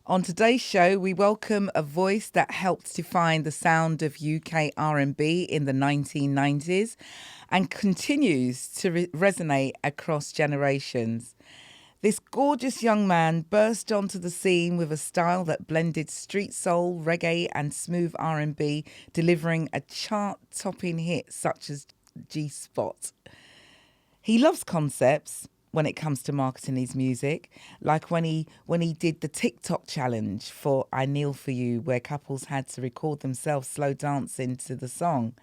On today's show, we welcome a voice that helped define the sound of UK R&B in the 1990s and continues to resonate across generations. This gorgeous young man burst onto the scene with a style that blended street soul, reggae and smooth R&B, delivering a chart-topping hit such as G-Spot. He loves concepts when it comes to marketing his music, like when he did the TikTok challenge for I Kneel For You, where couples had to record themselves slow dancing to the song.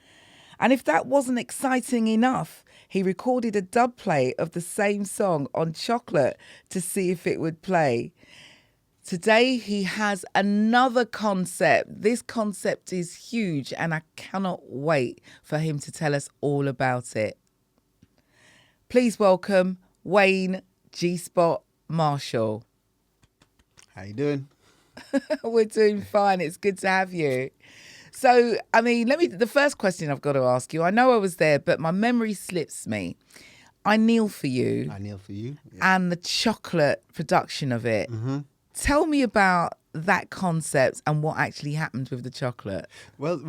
And if that wasn't exciting enough, he recorded a dub play of the same song on Chocolate to see if it would play. Today, he has another concept. This concept is huge, and I cannot wait for him to tell us all about it. Please welcome Wayne G-Spot Marshall. How you doing? We're doing fine. It's good to have you. So, the first question I've got to ask you, I know I was there, but my memory slips me. I Kneel For You. I Kneel For You. Yeah. And the Chocolate production of it. Mm-hmm. Tell me about that concept and what actually happened with the chocolate. Well,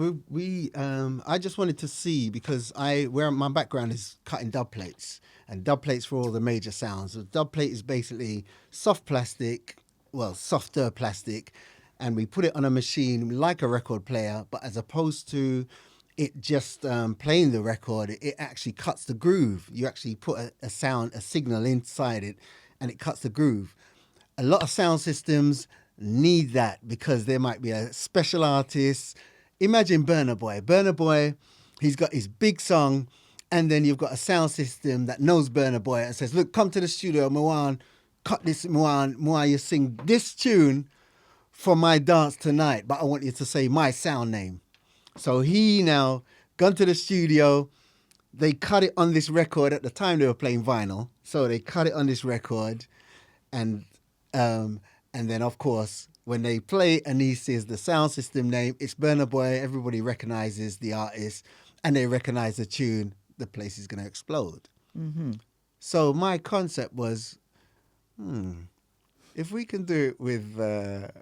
I just wanted to see, because where my background is cutting dub plates, and dub plates for all the major sounds. A dub plate is basically softer plastic, and we put it on a machine like a record player, but as opposed to it just playing the record, it actually cuts the groove. You actually put a signal inside it, and it cuts the groove. A lot of sound systems need that because there might be a special artist. Imagine Burna Boy. Burna Boy, he's got his big song, and then you've got a sound system that knows Burna Boy and says, look, come to the studio, Mwan, cut this, Mwan, you sing this tune for my dance tonight, but I want you to say my sound name. So he now gone to the studio, they cut it on this record. At the time they were playing vinyl, so they cut it on this record, and then of course when they play and he says the sound system name, it's Burna Boy, everybody recognizes the artist and they recognize the tune, the place is going to explode. Mm-hmm. So my concept was, if we can do it with a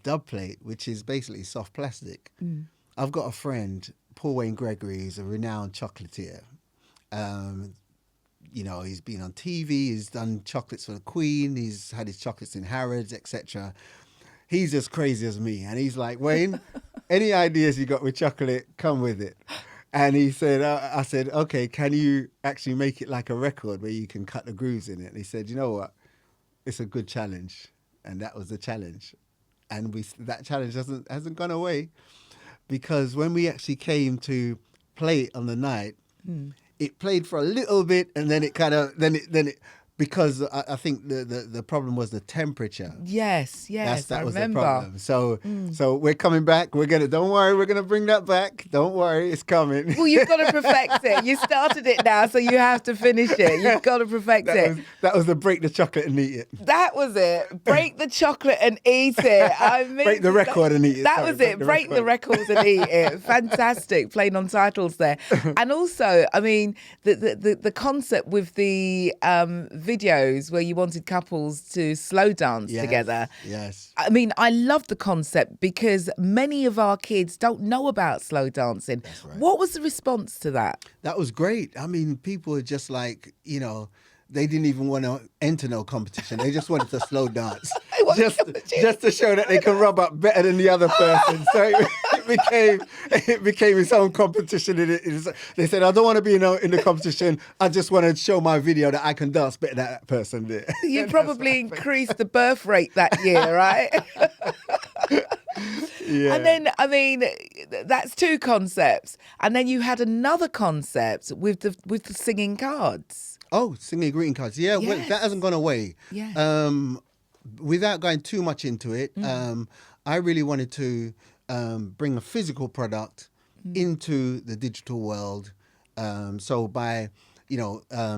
dub plate, which is basically soft plastic. I've got a friend, Paul Wayne Gregory, he's a renowned chocolatier. He's been on TV, he's done chocolates for the Queen, he's had his chocolates in Harrods, etc. He's as crazy as me. And he's like, Wayne, any ideas you got with chocolate, come with it. And he said, I said, okay, can you actually make it like a record where you can cut the grooves in it? And he said, you know what? It's a good challenge. And that was the challenge. And that challenge hasn't gone away, because when we actually came to play it on the night, it played for a little bit, and then it kind of because I think the problem was the temperature. Yes, that was remember. The problem. So we're coming back. Don't worry, we're gonna bring that back. Don't worry, it's coming. Well, you've got to perfect it. You started it now, so you have to finish it. You've got to perfect it. That was the break the chocolate and eat it. That was it. Break the chocolate and eat it. Break the record and eat it. That was it. Break the records and eat it. Fantastic. Playing on titles there. And also, the concept with the videos where you wanted couples to slow dance together. Yes. I love the concept because many of our kids don't know about slow dancing. That's right. What was the response to that? That was great. People were just like, they didn't even want to enter no competition. They just wanted to slow dance. just to show that they can rub up better than the other person. So it became its own competition. They said, I don't want to be in the competition. I just want to show my video that I can dance better than that person did. You probably increased the birth rate that year, right? Yeah. And then, that's two concepts. And then you had another concept with the singing cards. Oh, singing greeting cards. Yeah, yes. Well, that hasn't gone away. Yeah. Without going too much into it, I really wanted to bring a physical product into the digital world. So by,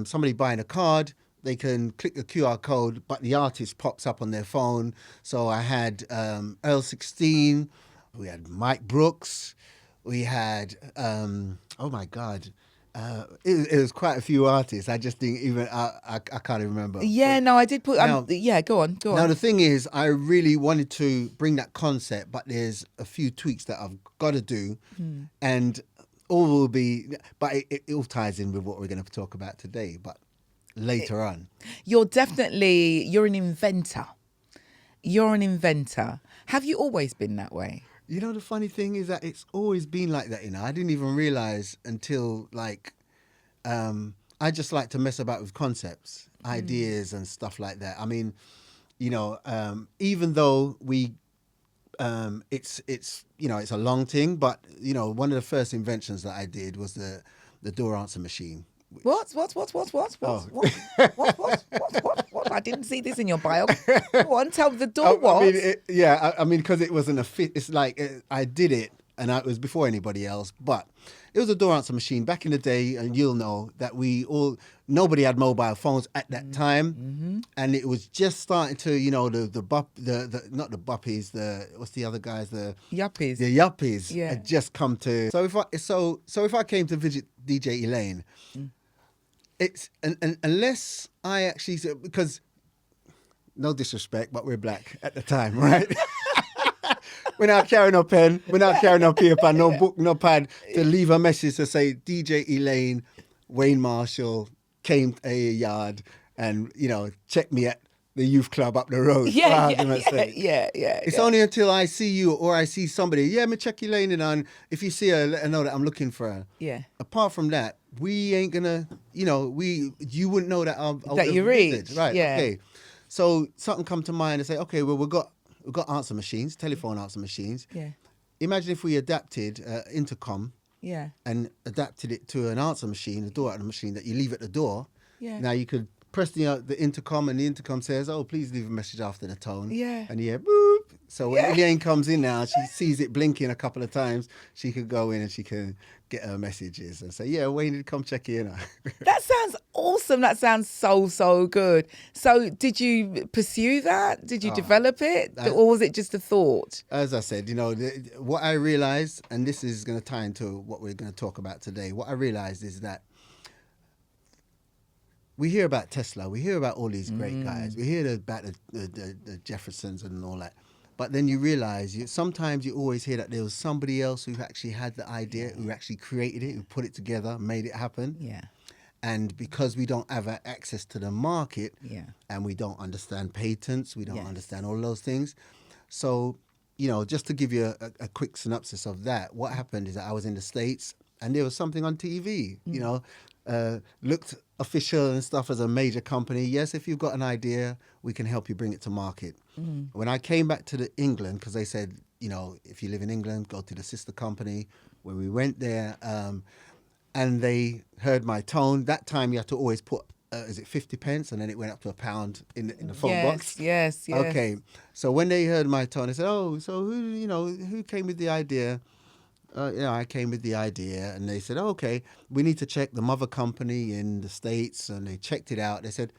somebody buying a card, they can click the QR code, but the artist pops up on their phone. So I had Earl 16, we had Mike Brooks, we had, oh my God, It was quite a few artists. I just didn't even. I can't even remember. Yeah, no, I did put. Now- Yeah, go on, go Now on. the thing is, I really wanted to bring that concept, but there's a few tweaks that I've got to do, and all will be. But it all ties in with what we're going to talk about today. But later on, You're an inventor. You're an inventor. Have you always been that way? you know, the funny thing is that it's always been like that. I didn't even realize until I just like to mess about with concepts, ideas, and stuff like that. I mean, even though it's it's a long thing, but one of the first inventions that I did was the door answer machine. What? I didn't see this in your bio. Go on, tell the door what? I mean, because it wasn't a fit. It's like I did it, and it was before anybody else. But it was a door answer machine back in the day, and you'll know that nobody had mobile phones at that time, and it was just starting to, the not the buppies, what's the other guys, the Yuppies. had just come to. So if I came to visit DJ Elayne. It's unless I actually, because no disrespect, but we're black at the time, right? We're not carrying no pen, we're not carrying no paper, no book, no pad to leave a message to say DJ Elayne, Wayne Marshall came to a yard and check me at the youth club up the road. Yeah. It's only until I see you or I see somebody, me check Elayne in on. If you see her, let her know that I'm looking for her. Yeah. Apart from that, we ain't gonna, you wouldn't know that that you read. Right. Yeah. Okay. So something come to mind and say, okay, well, we've got answer machines, telephone answer machines. Yeah. Imagine if we adapted intercom. Yeah. And adapted it to an answer machine, a door answer machine that you leave at the door. Yeah. Now you could press the intercom, and the intercom says, "Oh, please leave a message after the tone." Yeah. And you hear boop. So when Elayne comes in now, she sees it blinking a couple of times. She could go in and she can get her messages and say, "Yeah, Wayne, come check in." That sounds awesome. That sounds so good. So did you pursue that? Did you develop it? Or was it just a thought? As I said, what I realized, and this is going to tie into what we're going to talk about today. What I realized is that we hear about Tesla, we hear about all these great guys, we hear about the Jeffersons and all that. But then you realize sometimes you always hear that there was somebody else who actually had the idea, who actually created it, who put it together, made it happen. Yeah. And because we don't have access to the market, and we don't understand patents, we don't understand all those things. So, just to give you a quick synopsis of that, what happened is that I was in the States and there was something on TV, looked official and stuff as a major company. Yes, if you've got an idea, we can help you bring it to market. When I came back to England, because they said, if you live in England, go to the sister company. When we went there, and they heard my tone. That time you had to always put, is it 50 pence? And then it went up to £1 in the phone box. Yes. Okay. So when they heard my tone, they said, "Oh, so who came with the idea?" I came with the idea, and they said, "Oh, okay, we need to check the mother company in the States," and they checked it out. They said,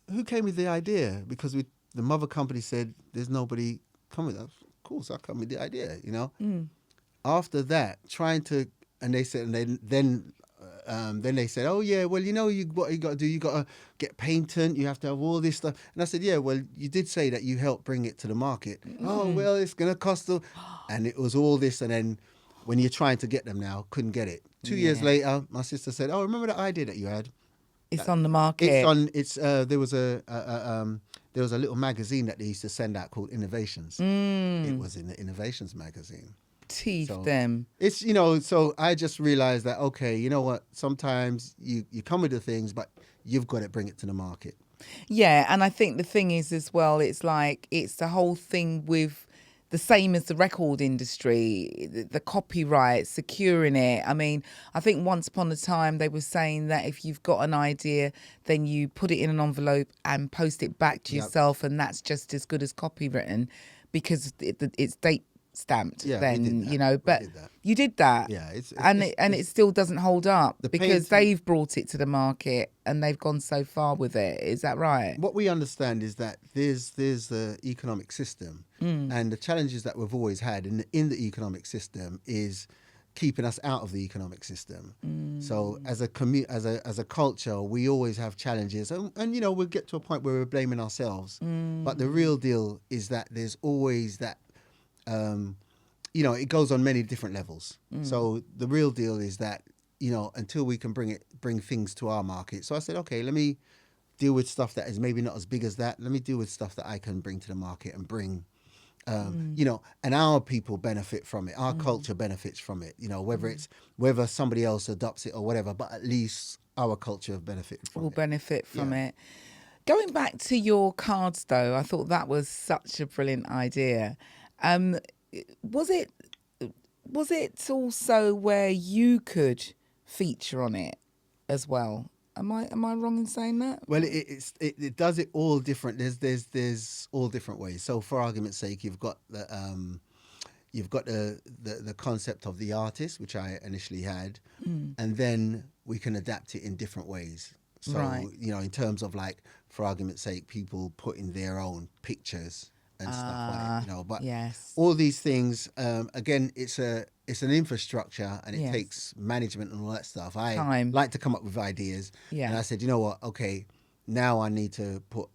"Who came with the idea?" Because the mother company said, "There's nobody coming." Of course, I come with the idea. After that, and they said, and then they said, "Oh yeah, well, what you got to do, you got to get patent, you have to have all this stuff." And I said, "Yeah, well, you did say that you helped bring it to the market." "Oh, well, it's going to cost them." And it was all this, and then when you're trying to get them now, couldn't get it. 2 years later, my sister said, "Oh, remember that idea that you had? It's on the market. There was a little magazine that they used to send out called Innovations. It was in the Innovations magazine." Them. It's, so I just realized that, okay, you know what? Sometimes you come with the things, but you've got to bring it to the market. Yeah. And I think the thing is as well, it's the whole thing with the same as the record industry, the copyright, securing it. I mean, I think once upon a time they were saying that if you've got an idea, then you put it in an envelope and post it back to yourself, and that's just as good as copywritten because it's date stamped. But you did that. Yeah, it still doesn't hold up because painful. they've brought it to the market and they've gone so far with it. Is that right? What we understand is that there's the economic system, and the challenges that we've always had in the economic system is keeping us out of the economic system. So as a culture, we always have challenges, and you know, we'll get to a point where we're blaming ourselves. But the real deal is that there's always that, you know, it goes on many different levels. So the real deal is that, you know, until we can bring things to our market. So I said, okay, let me deal with stuff that is maybe not as big as that. Let me deal with stuff that I can bring to the market and bring. You know, and our people benefit from it. Our culture benefits from it. You know, whether somebody else adopts it or whatever, but at least our culture benefited from Will it. benefit from it. Going back to your cards, though, I thought that was such a brilliant idea. Was it also where you could feature on it as well? Am I wrong in saying that? Well, it does it all different. There's all different ways. So for argument's sake, you've got the concept of the artist, which I initially had, and then we can adapt it in different ways. So you know, in terms of like, for argument's sake, people putting their own pictures and stuff on it, you know. But all these things, again, it's an infrastructure, and it takes management and all that stuff. I like to come up with ideas, and I said, you know what? Okay, now I need to put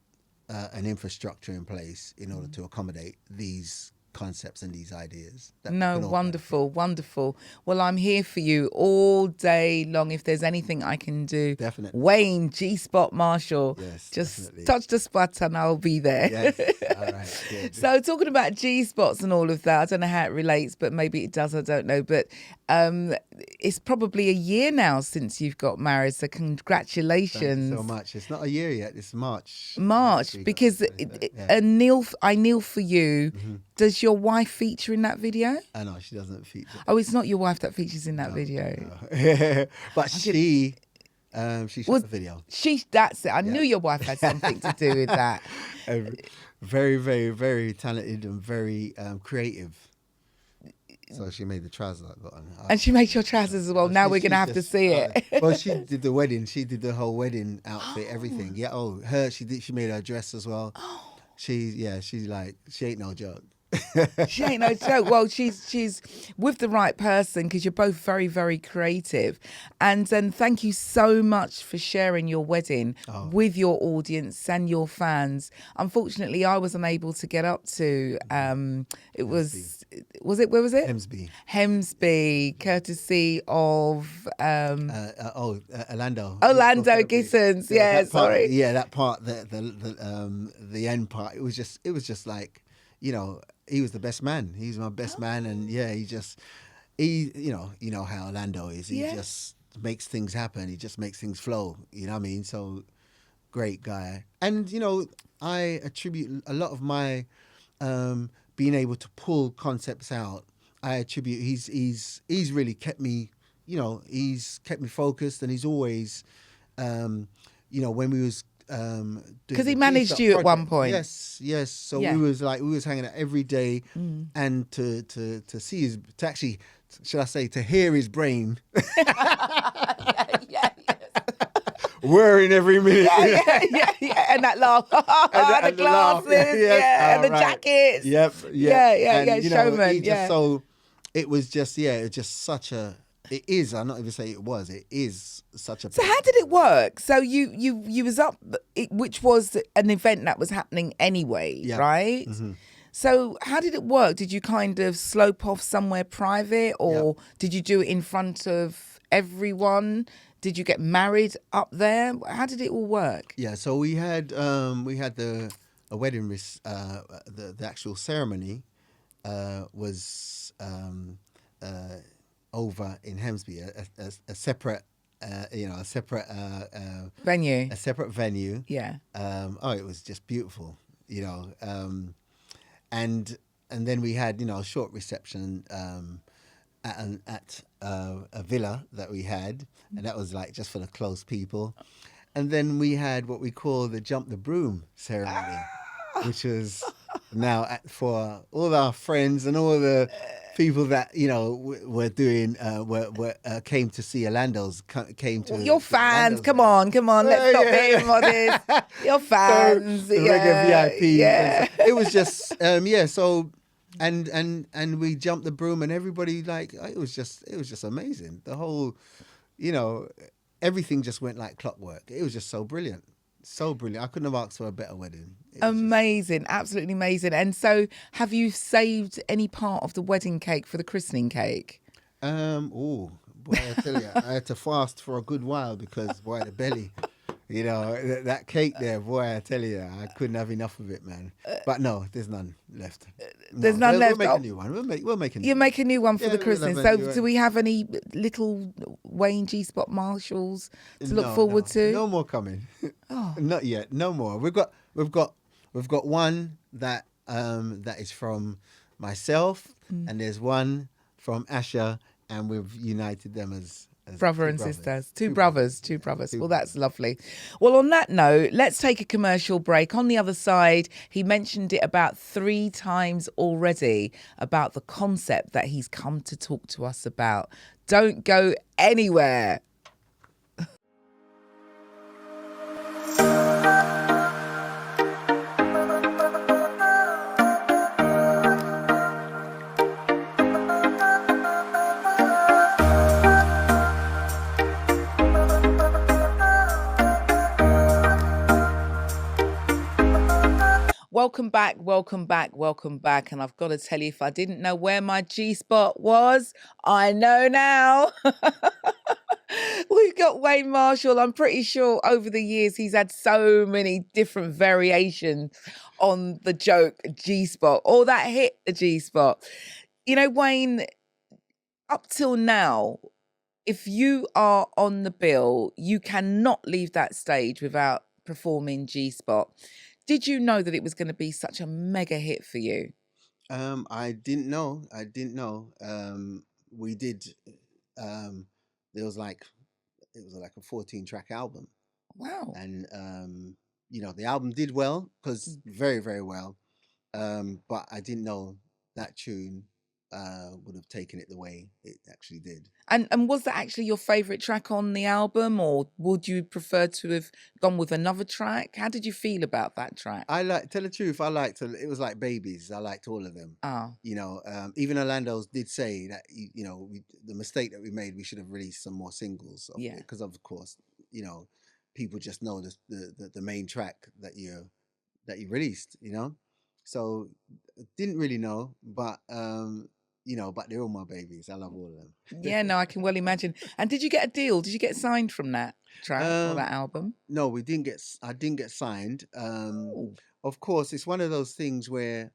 an infrastructure in place in order to accommodate these concepts and these ideas. No, wonderful, wonderful. Well, I'm here for you all day long. If there's anything I can do, definitely. Wayne, G-Spot Marshall, just definitely. touch the spot and I'll be there. Yes, all right. Good. So talking about G-spots and all of that, I don't know how it relates, but maybe it does, I don't know. But it's probably a year now since you've got married, so congratulations. Thanks so much. It's not a year yet, it's March. Because I kneel for you. Does your wife feature in that video? No, she doesn't feature. Oh, it's not your wife that features in that video. No. But she shot the video. That's it. I knew your wife had something to do with that. Very, very, very talented and very creative. So she made the trousers I got on. And she made your trousers as well. Now we're going to have to see it. Well, she did the wedding. She did the whole wedding outfit, everything. Yeah. Oh, she made her dress as well. She's ain't no joke. She ain't no joke. Well, she's with the right person, because you're both very, very creative. And thank you so much for sharing your wedding with your audience and your fans. Unfortunately, I was unable to get up to. Where was it? Hemsby, courtesy of Orlando. Orlando Gittins. Yeah, sorry. That part, the end part. It was just like, you know, he was the best man. He's my best man, and you know how Orlando is. He just makes things happen. He just makes things flow. You know what I mean? So great guy. And you know, I attribute a lot of my being able to pull concepts out. I attribute he's really kept me. You know, he's kept me focused, and he's always, you know, when we was. Because he managed you at one point. Yes. So we was hanging out every day, and to see should I say, to hear his brain whirring every minute. Yeah, and that laugh, and the glasses, and the jackets. Yep. Yeah, you showman. It was just such a. It is. I'm not even saying it was. It is such a. So how did it work? So you was up, which was an event that was happening anyway, right? Mm-hmm. So how did it work? Did you kind of slope off somewhere private, or did you do it in front of everyone? Did you get married up there? How did it all work? Yeah. So we had a wedding. The actual ceremony was. Over in Hemsby, a separate venue. A separate venue. Yeah. It was just beautiful, you know. And then we had, you know, a short reception at a villa that we had, and that was like just for the close people. And then we had what we call the jump the broom ceremony, which was now for all our friends and all the people that, you know, were doing came to see Orlando's came to your fans. Come on, let's stop being modest. Your fans, so, the regular VIP. Yeah. It was just so and we jumped the broom, and everybody, like, it was just amazing. The whole, you know, everything just went like clockwork. It was just so brilliant, so brilliant. I couldn't have asked for a better wedding. It was just Amazing, absolutely amazing. And so, have you saved any part of the wedding cake for the christening cake? oh boy, I tell you, I had to fast for a good while because, boy, the belly. That cake there, boy, I tell you, I couldn't have enough of it, man. But no, there's none left. There's No, none we'll left. make a Oh, new one. We'll make a new you one. make a new one for Yeah, the we'll christening. have a So, new do one. we have any little Wayne G Spot Marshalls to look No, forward no, to? no more coming. Oh, Not yet. No more. We've got one that is from myself, and there's one from Asher, and we've united them as brother two and brothers. sisters, two Two brothers. brothers, two Yeah, brothers. two Well, that's brothers. lovely. Well, on that note, let's take a commercial break. On the other side, he mentioned it about 3 times already about the concept that he's come to talk to us about. Don't go anywhere. Welcome back, welcome back, welcome back. And I've got to tell you, if I didn't know where my G spot was, I know now. We've got Wayne Marshall. I'm pretty sure over the years he's had so many different variations on the joke G spot or that hit the G spot. You know, Wayne, up till now, if you are on the bill, you cannot leave that stage without performing G spot. Did you know that it was going to be such a mega hit for you? I didn't know. I didn't know. We did. Um, there was like it was like a 14-track album, Wow. and the album did well because very, very well. But I didn't know that tune would have taken it the way it actually did. And was that actually your favorite track on the album, or would you prefer to have gone with another track? How did you feel about that track? Tell the truth, it was like babies. I liked all of them. Ah, Even Orlando's did say that the mistake that we made, we should have released some more singles of it yeah. because of course, people just know the main track that you released. So didn't really know, but they're all my babies. I love all of them. Yeah, no, I can well imagine. And did you get a deal? Did you get signed from that track or Um, that album? no, we didn't get. I didn't get signed. Oh, Of course, it's one of those things where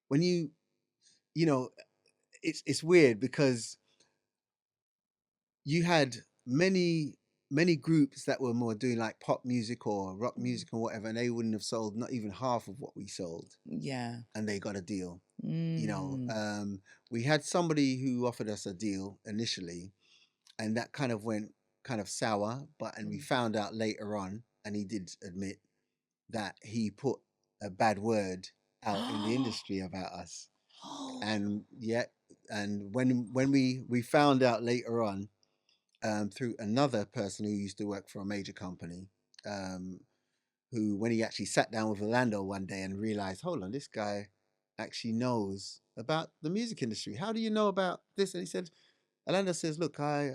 when you know, it's weird because you had many groups that were more doing like pop music or rock music or whatever, and they wouldn't have sold not even half of what we sold, yeah. and they got a deal. Mm. We had somebody who offered us a deal initially, and that kind of went kind of sour. And we found out later on, and he did admit that he put a bad word out in the industry about us. And yeah, and when we found out later on, through another person who used to work for a major company, um, who when he actually sat down with Orlando one day and realized, hold on, this guy actually knows about the music industry. How do you know about this? And he said, Orlando says, look, I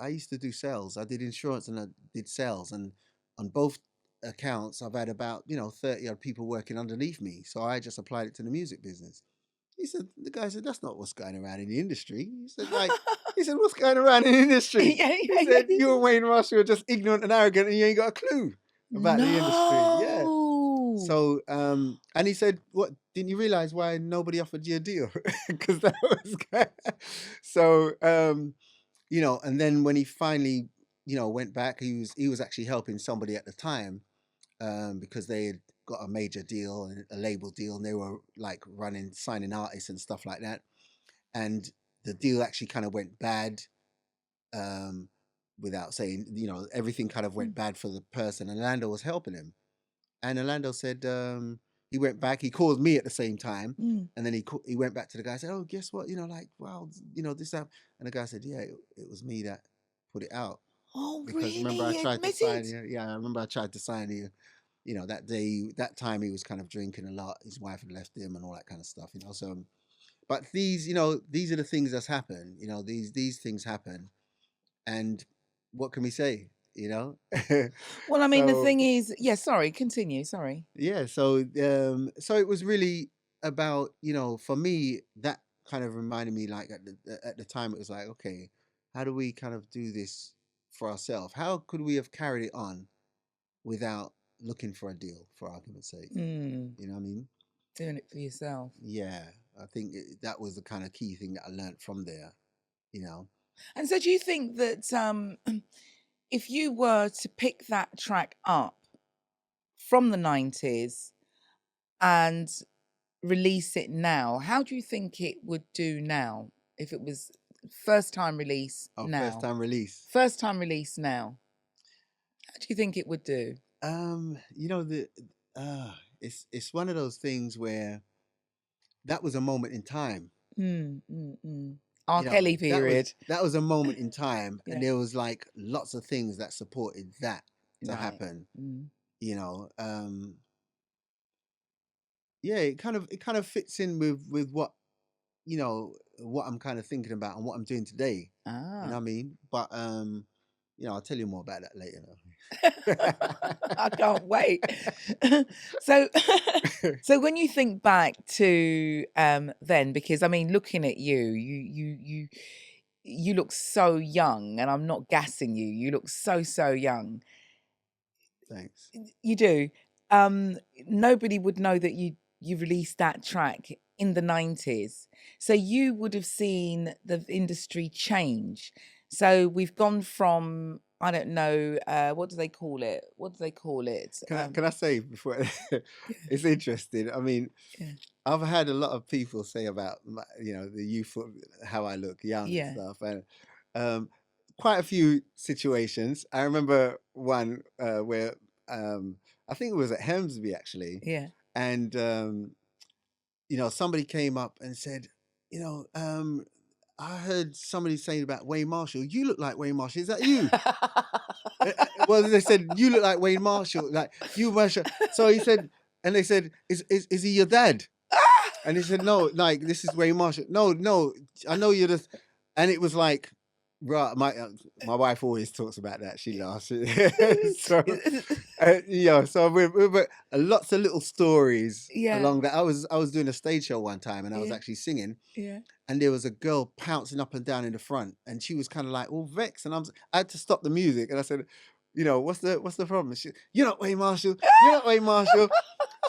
used to do sales. I did insurance and I did sales, and on both accounts, I've had about 30 odd people working underneath me. So I just applied it to the music business. The guy said, that's not what's going around in the industry. He said, what's going around in the industry? Yeah, He yeah, said, yeah. you and Wayne Russell are just ignorant and arrogant, and you ain't got a clue about the industry. Yeah. No. So, and he said, "What? Didn't you realize why nobody offered you a deal? Because that was so." And then when he finally, went back, he was actually helping somebody at the time, because they had got a major deal and a label deal, and they were like signing artists and stuff like that. And the deal actually kind of went bad, um, without saying, everything kind of went bad for the person, and Lando was helping him. And Orlando said, he went back. He called me at the same time, Mm. and then he went back to the guy and said, "Oh, guess what? Wow, this that." And the guy said, "Yeah, it was me that put it out Oh, because really? remember I He tried to sign admitted? you. Yeah, I remember I tried to sign you, you know, that time he was kind of drinking a lot. His wife had left him and all that kind of stuff, you know. So, but these, you know, these are the things that's happened. You know, these things happen, and what can we say? You know. Well, I mean, the So thing is, yeah, sorry, continue, sorry. yeah, so it was really about, you know, for me that kind of reminded me, like at the time it was like, okay, how do we kind of do this for ourselves? How could we have carried it on without looking for a deal, for argument's sake? Mm, You know what I mean? doing it for yourself. Yeah, I think that was the kind of key thing that I learned from there. You know, And so do you think that if you were to pick that track up from the 90s and release it now, how do you think it would do now if it was first time release our first now? time release. First time release now. How do you think it would do? You know, it's one of those things where that was a moment in time. Mm, mm, mm. R. You know, Kelly period. that was a moment in time, and Yeah. there was like lots of things that supported that to Right. happen. Mm. You know, yeah, it kind of fits in with what, you know, what I'm kind of thinking about and what I'm doing today. You know what Ah. I mean? But you know, I'll tell you more about that later. I can't wait. So so when you think back to then, because I mean looking at you look so young, and I'm not gassing you. You look so young. Thanks. You do. Nobody would know that you released that track in the 90s. So you would have seen the industry change. So we've gone from, I don't know, what do they call it? What do they call it? Can I say before Yeah, it's interesting. I mean, yeah, I've had a lot of people say about you know, the youth, how I look young and yeah, stuff, and um, quite a few situations. I remember one where I think it was at Hemsby actually, yeah. and you know, somebody came up and said, you know, I heard somebody saying about Wayne Marshall. You look like Wayne Marshall. Is that you? Well, they said you look like Wayne Marshall, like you Marshall. So he said, and they said, is he your dad? And he said, no, like this is Wayne Marshall. No, I know you're just. And it was like, right, my wife always talks about that. She laughs. So, you know, so we're lots of little stories Yeah, along that. I was doing a stage show one time, and I was yeah, actually singing, yeah. and there was a girl pouncing up and down in the front, and she was kind of like all vexed, and I had to stop the music, and I said, you know, what's the problem? You're not Wayne Marshall. You're not Wayne Marshall.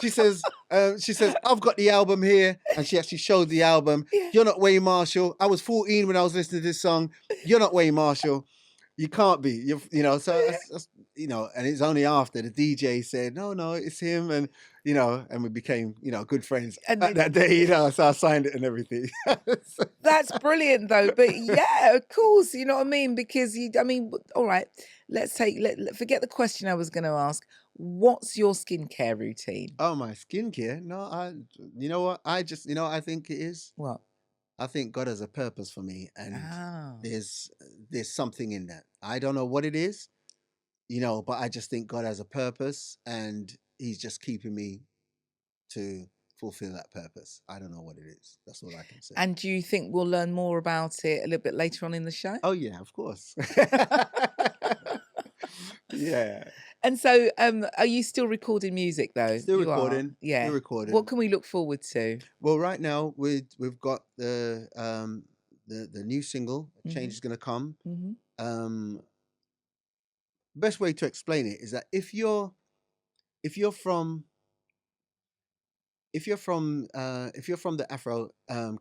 She says, I've got the album here, and she actually showed the album. Yeah. You're not Wayne Marshall. I was 14 when I was listening to this song. You're not Wayne Marshall. You can't be. You know. So that's, you know, and it's only after the DJ said, no, it's him, and you know, and we became, you know, good friends And that day. You know, so I signed it and everything. that's brilliant though. But yeah, of course, you know what I mean? Because I mean, all right, forget the question I was going to ask. What's your skincare routine? Oh, my skincare? No, you know what? I just, you know, I think it is. What? I think God has a purpose for me, and Ah. there's something in that. I don't know what it is, you know, but I just think God has a purpose, and He's just keeping me to fulfill that purpose. I don't know what it is. That's all I can say. And do you think we'll learn more about it a little bit later on in the show? Oh yeah, of course. Yeah, And so, are you still recording music though? still You are, recording. Still yeah. What recording. can we look forward to? Well, right now we've got the new single. Change Hmm. is gonna come. Hmm. Um, best way to explain it is that if you're from if you're from the Afro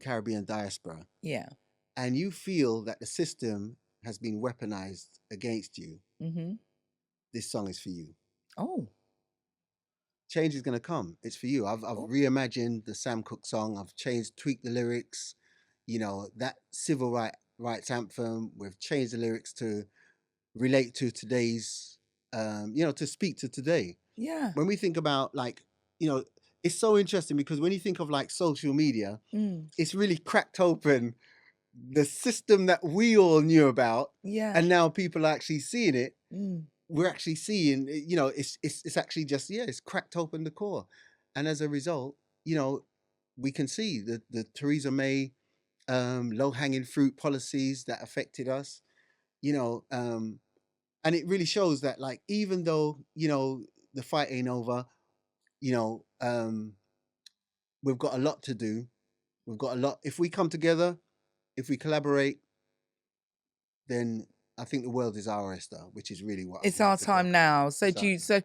Caribbean diaspora, Yeah. and you feel that the system has been weaponized against you, Hmm. this song is for you. Oh. Change is gonna come. It's for you. I've Oh. reimagined the Sam Cooke song. I've tweaked the lyrics. You know, that rights anthem. We've changed the lyrics to relate to today's, you know, to speak to today. Yeah. When we think about, like, you know, it's so interesting because when you think of like social media, Mm. it's really cracked open the system that we all knew about, Yeah. and now people are actually seeing it. Mm. we're actually seeing, it's actually just, it's cracked open the core. And as a result, we can see the Theresa May low hanging fruit policies that affected us, you know, and it really shows that, like, even though, the fight ain't over, you know, we've got a lot to do. We've got a lot. If we come together, if we collaborate, then I think the world is our oyster, which is really what It's we our have to time focus on. now. So It's do our you, time.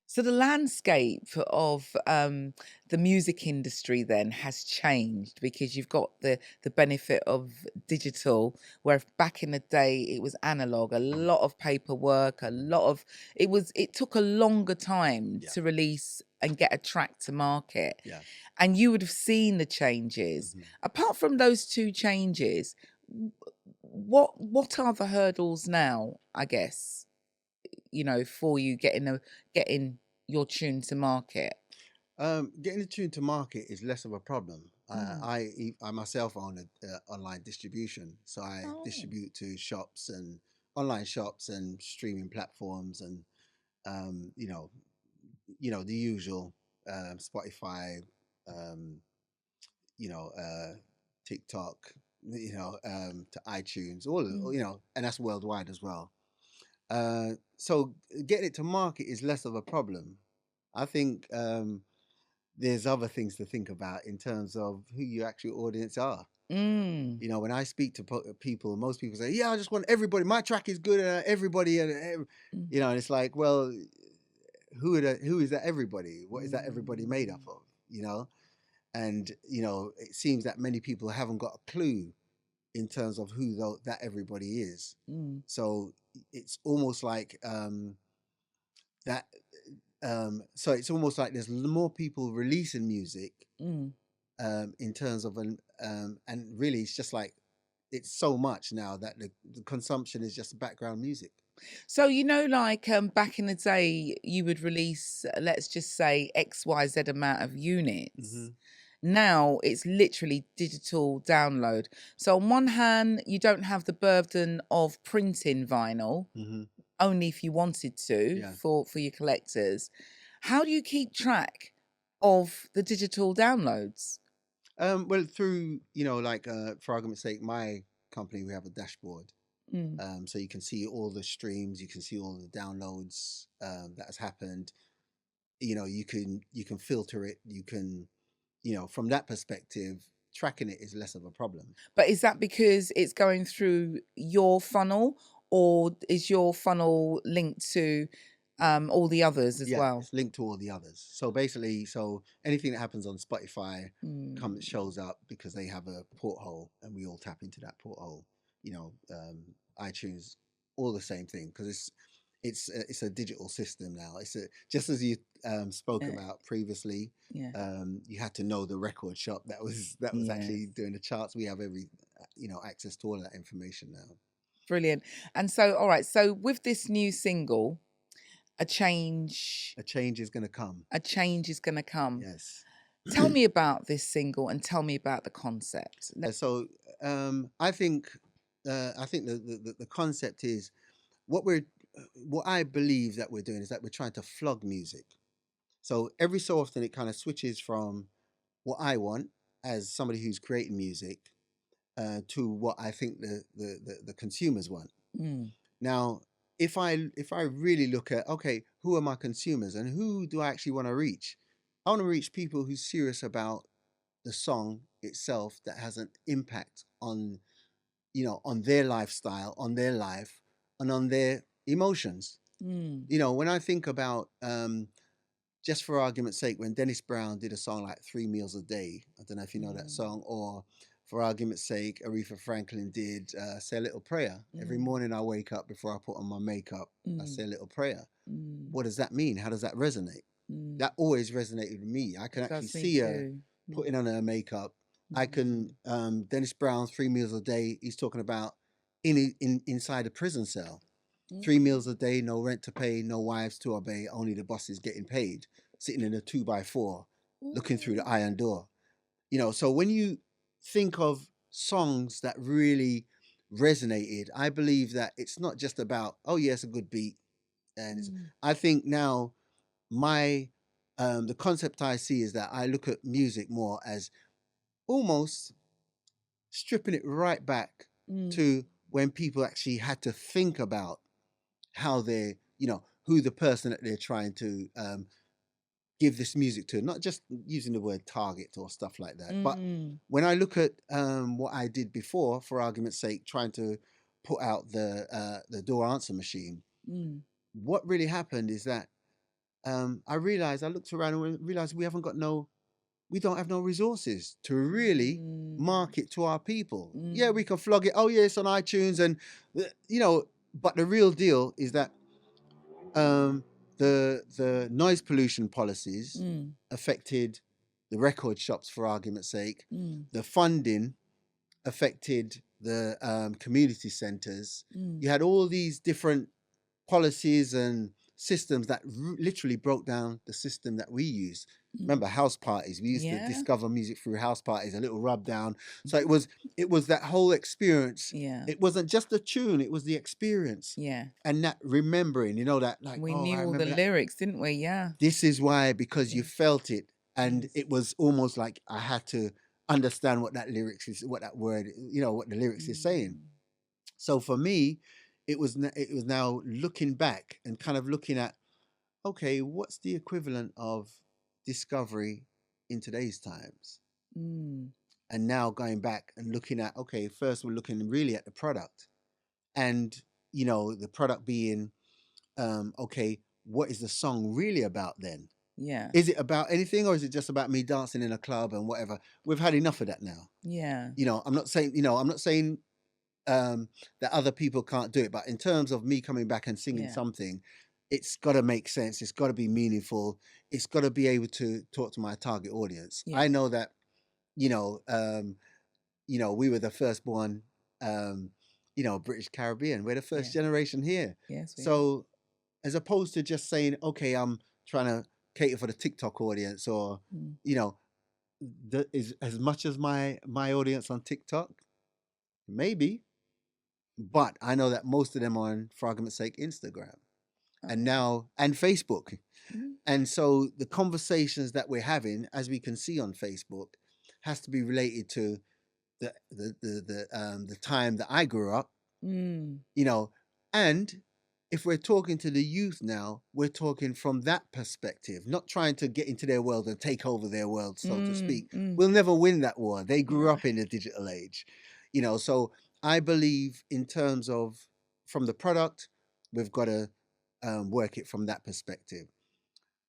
so the landscape of the music industry then has changed because you've got the benefit of digital, where back in the day it was analog, a lot of paperwork, a lot of it took a longer time Yeah, to release and get a track to market. yeah. And you would have seen the changes. Hmm. Apart from those two changes, what are the hurdles now, I guess, for you getting your tune to market? Getting the tune to market is less of a problem. Mm. I myself own a online distribution, so I Oh. distribute to shops and online shops and streaming platforms, and um, you know, the usual, Spotify, um, you know, uh, TikTok, to iTunes, Mm. and that's worldwide as well. So getting it to market is less of a problem. I think there's other things to think about in terms of who your actual audience are. Mm. When I speak to people, most people say, "Yeah, I just want everybody. My track is good, everybody." Mm. And it's like, well, who is that everybody? What is that everybody made up Mm. of? And it seems that many people haven't got a clue in terms of who that everybody is. Mm. So it's almost like that. So it's almost like there's more people releasing music, Mm. in terms of and really it's just like it's so much now that the consumption is just background music. So, like back in the day, you would release, let's just say, XYZ amount of units. Hmm. Now it's literally digital download. So on one hand, you don't have the burden of printing vinyl, Hmm. only if you wanted to, Yeah. for your collectors. How do you keep track of the digital downloads? Well, through, like, for argument's sake, my company, we have a dashboard. Mm. So you can see all the streams, you can see all the downloads that has happened. You can filter it. You can, from that perspective, tracking it is less of a problem. But is that because it's going through your funnel, or is your funnel linked to all the others as Yeah, well? it's linked to all the others. So basically, anything that happens on Spotify Mm. shows up because they have a porthole, and we all tap into that porthole. iTunes, all the same thing, because it's a digital system now. It's just as you spoke Uh, about previously. yeah. You had to know the record shop that was Yes. actually doing the charts. We have every access to all of that information now. Brilliant. And so, all right. So with this new single, a change, A change is going to come. a change is going to come. Yes. Tell me about this single and tell me about the concept. So I think the concept is what I believe that we're doing is that we're trying to flog music. So every so often it kind of switches from what I want as somebody who's creating music, to what I think the consumers want. Mm. Now, if I really look at, okay, who are my consumers and who do I actually want to reach? I want to reach people who's serious about the song itself, that has an impact on their lifestyle, on their life, and on their emotions. Mm. When I think about, just for argument's sake, when Dennis Brown did a song like Three Meals a Day, I don't know if you know that Mm. song, or for argument's sake, Aretha Franklin did, Say a Little Prayer. Every Mm. morning I wake up, before I put on my makeup, I Mm. say a little prayer. Mm. What does that mean? How does that resonate? Mm. That always resonated with me. I can It actually does me see her too. Mm. putting on her makeup. I can, Mm. Dennis Brown, Three Meals a Day, he's talking about inside a prison cell. Mm. 3 meals a day, no rent to pay, no wives to obey, only the boss is getting paid, sitting in a 2x4, looking through the Ooh. iron door. So when you think of songs that really resonated, I believe that it's not just about, oh, yeah, it's a good beat, And I think now my the concept I see is that I look at music more as almost stripping it right back to when people actually had to think about how they, who the person that they're trying to give this music to, not just using the word target or stuff like that. But when I look at what I did before, for argument's sake, trying to put out the door answer machine, what really happened is that I looked around and realized we don't have no resources to really market to our people. Yeah, we can flog it. Oh yeah, it's on iTunes, and but the real deal is that the noise pollution policies affected the record shops, for argument's sake. The funding affected the community centers. You had all these different policies and systems that literally broke down the system that we use. Remember house parties? We used to discover music through house parties, a little rub down. So it was that whole experience. Yeah. It wasn't just the tune, it was the experience. Yeah. And that remembering, that like, we oh, knew I all the remember that. lyrics, didn't we? Yeah. This is why, because you felt it. And it was almost like I had to understand what that lyrics is, what that word, what the lyrics is saying. So for me, it was now looking back and kind of looking at, okay, what's the equivalent of discovery in today's times? And now going back and looking at, okay, first we're looking really at the product, and the product being, okay, what is the song really about then? Yeah. Is it about anything, or is it just about me dancing in a club and whatever? We've had enough of that now. Yeah. I'm not saying that other people can't do it, but in terms of me coming back and singing something, it's got to make sense. It's got to be meaningful. It's got to be able to talk to my target audience. I know that, we were the firstborn, British Caribbean. We're the first generation here. Yes. So as opposed to just saying, okay, I'm trying to cater for the TikTok audience, or, is as much as my audience on TikTok, maybe, but I know that most of them are on, for argument's sake, Instagram, and Facebook. And so the conversations that we're having, as we can see on Facebook, has to be related to the time that I grew up, and if we're talking to the youth now, we're talking from that perspective, not trying to get into their world and take over their world, so to speak. We'll never win that war. They grew up in the digital age, so I believe in terms of, from the product, we've got to work it from that perspective.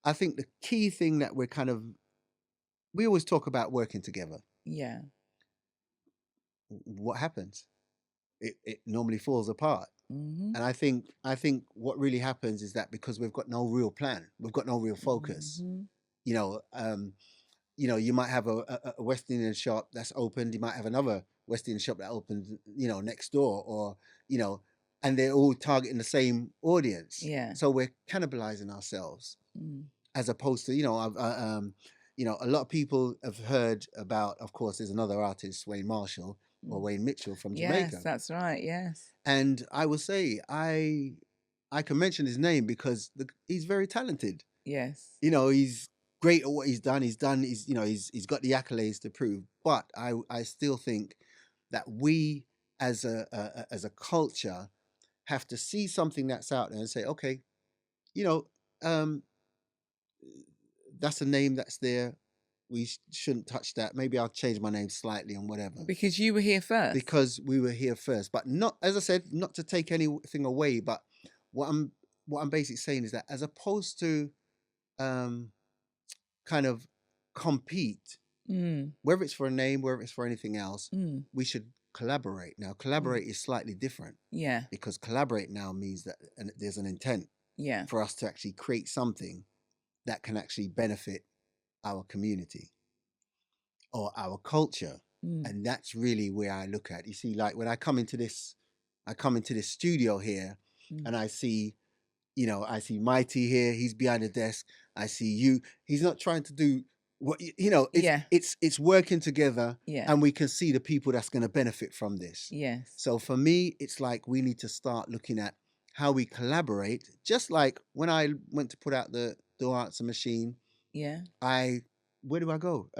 I think the key thing that we always talk about working together. Yeah. What happens? It normally falls apart. And I think what really happens is that because we've got no real plan, we've got no real focus. You might have a West Indian shop that's opened. You might have another West Indian shop that opened, next door, or and they're all targeting the same audience. Yeah. So we're cannibalizing ourselves, as opposed to, a lot of people have heard about. Of course, there's another artist, Wayne Marshall. Or Wayne Mitchell from Jamaica. Yes, that's right. Yes. And I will say I can mention his name because he's very talented. Yes. He's great at what he's done. He's got the accolades to prove. But I still think that we as a culture have to see something that's out there and say, okay, that's a name that's there. We shouldn't touch that. Maybe I'll change my name slightly and whatever. Because you were here first. Because we were here first. But not, as I said, not to take anything away, but what I'm basically saying is that as opposed to kind of compete, whether it's for a name, whether it's for anything else, we should collaborate. Now, collaborate is slightly different. Yeah. Because collaborate now means that there's an intent for us to actually create something that can actually benefit our community or our culture. And that's really where I look at. You see, like when I come into this studio here, and I see Mighty here, he's behind the desk. I see you. He's not trying to do what it's working together, and we can see the people that's going to benefit from this. Yes. So for me, it's like we need to start looking at how we collaborate. Just like when I went to put out the answer machine, Yeah. where do I go?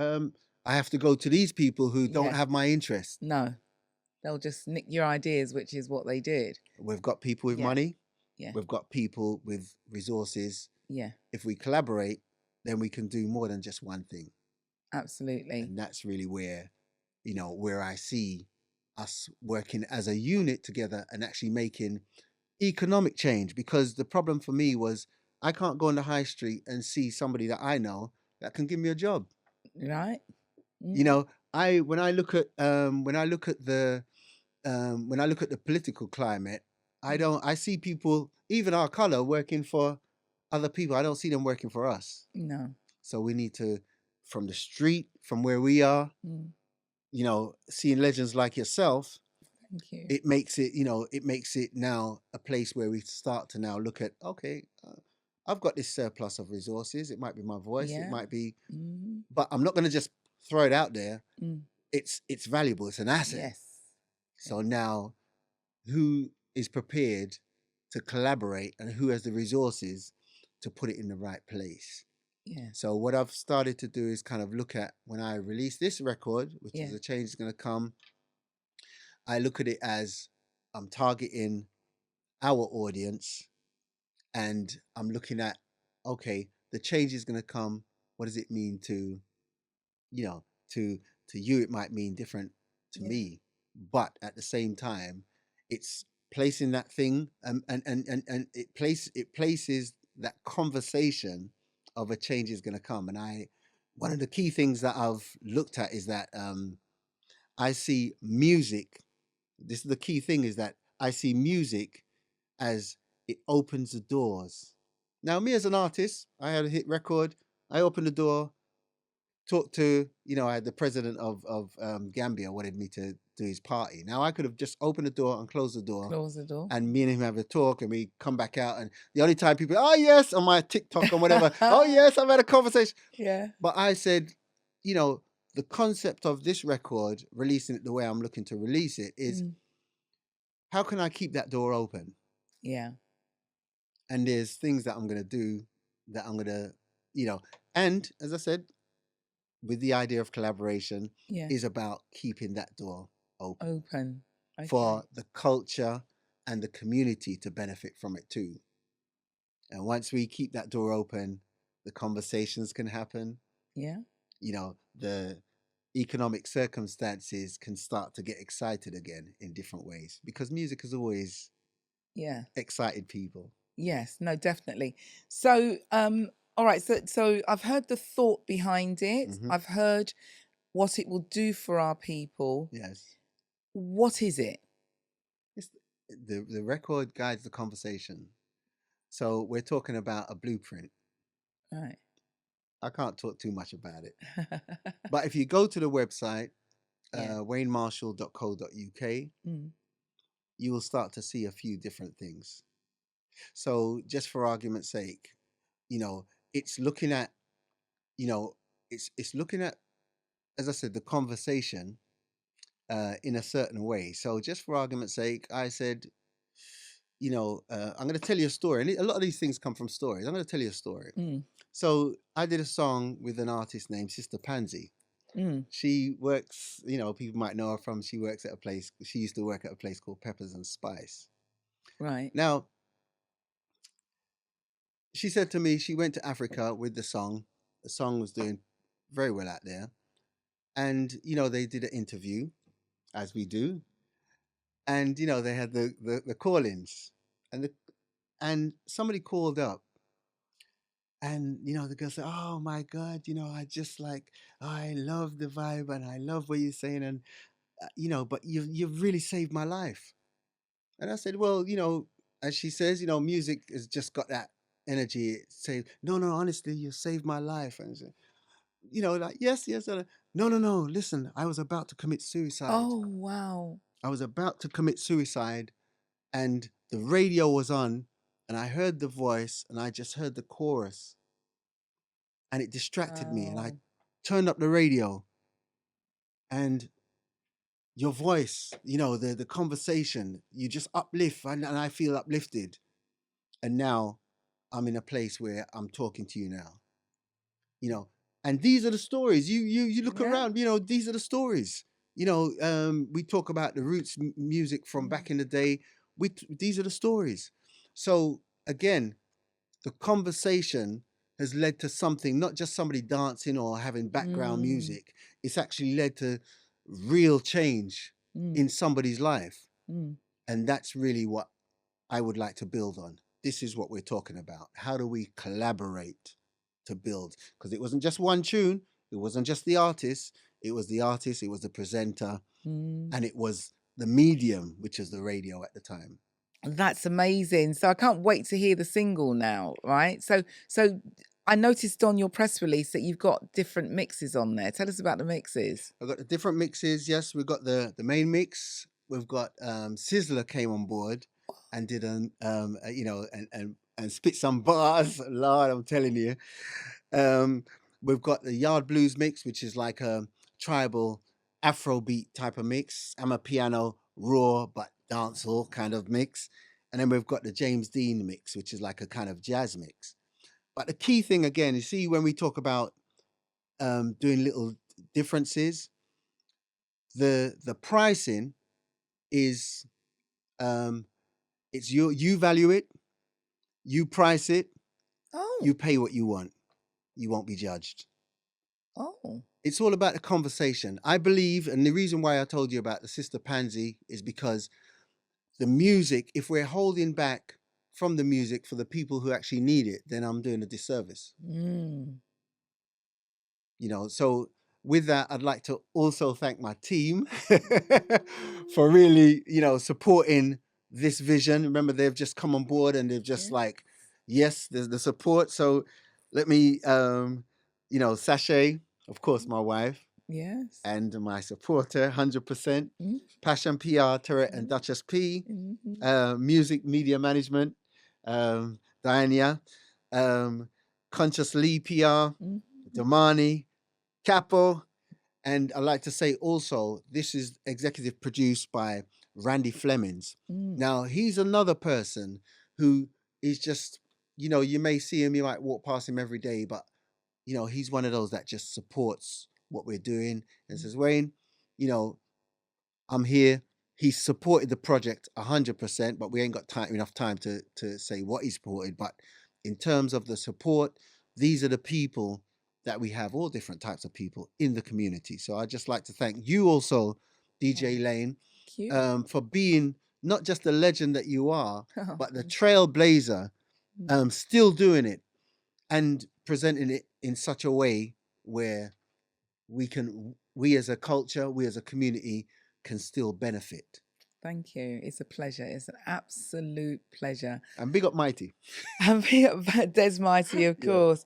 I have to go to these people who don't Yeah. have my interest. No. They'll just nick your ideas, which is what they did. We've got people with Yeah. money. Yeah. We've got people with resources. Yeah. If we collaborate, then we can do more than just one thing. Absolutely. And that's really where, where I see us working as a unit together and actually making economic change. Because the problem for me was I can't go on the high street and see somebody that I know that can give me a job. Right. You know, when I look at the political climate, I see people, even our color, working for other people. I don't see them working for us. No. So we need to, from the street, from where we are, seeing legends like yourself, Thank you. it makes it now a place where we start to now look at, okay, I've got this surplus of resources. It might be my voice, it Yeah. might be, Mm-hmm. but I'm not going to just throw it out there. Mm. It's valuable. It's an asset. Yes. So now, who is prepared to collaborate and who has the resources to put it in the right place? Yeah. So what I've started to do is kind of look at, when I release this record, which is a change is going to come, I look at it as I'm targeting our audience, and I'm looking at, okay, the change is going to come. What does it mean to, to you? It might mean different to me, but at the same time, it's placing that thing, and it places that conversation of a change is going to come. And one of the key things that I've looked at is that I see music. This is the key thing, is that I see music as it opens the doors. Now, me as an artist, I had a hit record. I opened the door, talked to, I had the president of Gambia wanted me to do his party. Now, I could have just opened the door and closed the door. Close the door. And me and him have a talk, and we come back out. And the only time people, oh, yes, on my TikTok or whatever, oh, yes, I've had a conversation. Yeah. But I said, the concept of this record, releasing it the way I'm looking to release it, is how can I keep that door open? Yeah. And there's things that I'm going to do that I'm going to, and as I said, with the idea of collaboration, is about keeping that door open. Okay. For the culture and the community to benefit from it too. And once we keep that door open, the conversations can happen. Yeah. The economic circumstances can start to get excited again in different ways, because music has always excited people. Yes, no, definitely. So, all right. So I've heard the thought behind it. Mhm. I've heard what it will do for our people. Yes. What is it? It's the record guides the conversation. So we're talking about a blueprint. Right. I can't talk too much about it. But if you go to the website, waynemarshall.co.uk, you will start to see a few different things. So just for argument's sake, it's looking at, it's looking at, as I said, the conversation in a certain way. So just for argument's sake, I said, I'm going to tell you a story. And a lot of these things come from stories. I'm going to tell you a story. So I did a song with an artist named Sister Pansy. She works, people might know her from, she used to work at a place called Peppers and Spice. Right. Now, she said to me, she went to Africa with the song. The song was doing very well out there. And, they did an interview, as we do. And, they had the call-ins. And somebody called up. And, the girl said, oh, my God, I love the vibe and I love what you're saying. And, but you've really saved my life. And I said, well, as she says, music has just got that energy. It says, no, honestly, you saved my life. And, yes. No, listen, I was about to commit suicide. Oh, wow. I was about to commit suicide, and the radio was on, and I heard the voice, and I just heard the chorus, and it distracted me, and I turned up the radio, and your voice, the conversation, you just uplift, and I feel uplifted. And now I'm in a place where I'm talking to you now, you know. And these are the stories. You look Yeah. around, these are the stories. We talk about the roots music from back in the day. These are the stories. So again, the conversation has led to something, not just somebody dancing or having background music. It's actually led to real change in somebody's life. And that's really what I would like to build on. This is what we're talking about. How do we collaborate to build? Because it wasn't just one tune, it wasn't just the artist, it was the artist, it was the presenter, and it was the medium, which is the radio at the time. That's amazing. So I can't wait to hear the single now, right? So I noticed on your press release that you've got different mixes on there. Tell us about the mixes. I've got the different mixes. Yes, we've got the main mix. We've got Sizzler came on board and did and spit some bars. Lord, I'm telling you. We've got the Yard Blues mix, which is like a tribal Afrobeat type of mix. I'm a piano raw but dancehall kind of mix. And then we've got the James Dean mix, which is like a kind of jazz mix. But the key thing again, you see, when we talk about doing little differences, the pricing is it's you value it, you price it, you Oh, pay what you want. You won't be judged. oh, It's all about the conversation. I believe, and the reason why I told you about the Sister Pansy is because the music, if we're holding back from the music for the people who actually need it, then I'm doing a disservice. So with that, I'd like to also thank my team for really, supporting this vision. Remember, they've just come on board and they've just like, yes, there's the support. So let me, Sachet, of course, my wife, yes. and my supporter, 100%. Passion PR, Turret and Duchess P. Music Media Management, Diania, Conscious Lee PR, Damani, Capo, and I'd like to say also, this is executive produced by Randy Flemings. Now, he's another person who is just, you may see him, you might walk past him every day, but, he's one of those that just supports what we're doing and says, Wayne, I'm here. He supported the project 100%, but we ain't got enough time to say what he supported. But in terms of the support, these are the people that we have, all different types of people in the community. So I'd just like to thank you also, DJ Elayne, for being not just the legend that you are, but the trailblazer, still doing it and presenting it in such a way where we as a culture, we as a community can still benefit. Thank you. It's a pleasure. It's an absolute pleasure. And big up Mighty. And Des Mighty, of course.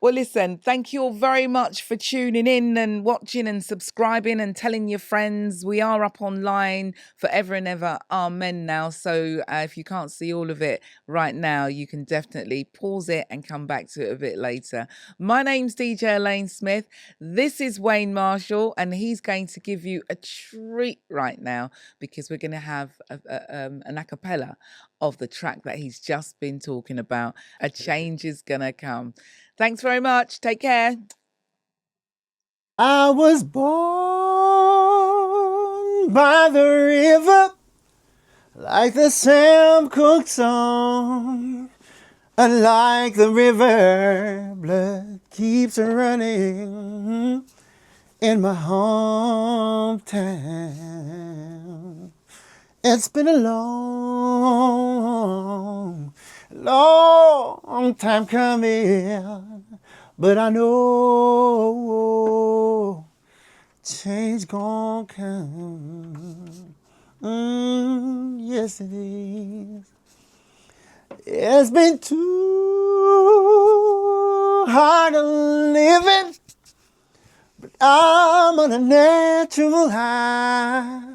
Well, listen, thank you all very much for tuning in and watching and subscribing and telling your friends. We are up online forever and ever. Amen now. So if you can't see all of it right now, you can definitely pause it and come back to it a bit later. My name's DJ Elayne Smith. This is Wayne Marshall, and he's going to give you a treat right now because we're going to have an a cappella of the track that he's just been talking about. A change is going to come. Thanks very much. Take care. I was born by the river, like the Sam Cooke song. Unlike the river, blood keeps running in my hometown. It's been a long, long time coming, but I know change gon' come. Yes, it is. It's been too hard to living, but I'm on a natural high.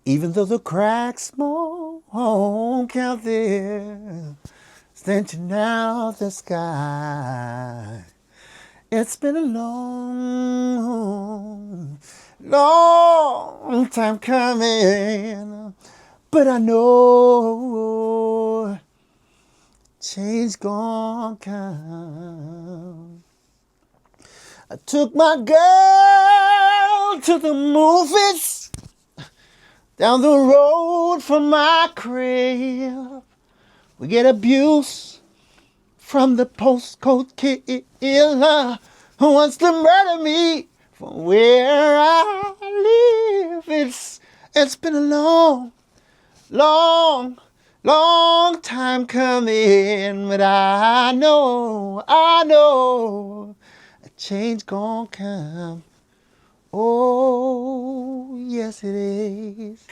Even though the cracks won't count there, stenching out the sky. It's been a long, long time coming, but I know change gon' come. I took my girl to the movies down the road from my crib. We get abuse from the postcode killer who wants to murder me from where I live. It's been a long time coming, but I know a change gon' come. Oh, yes it is.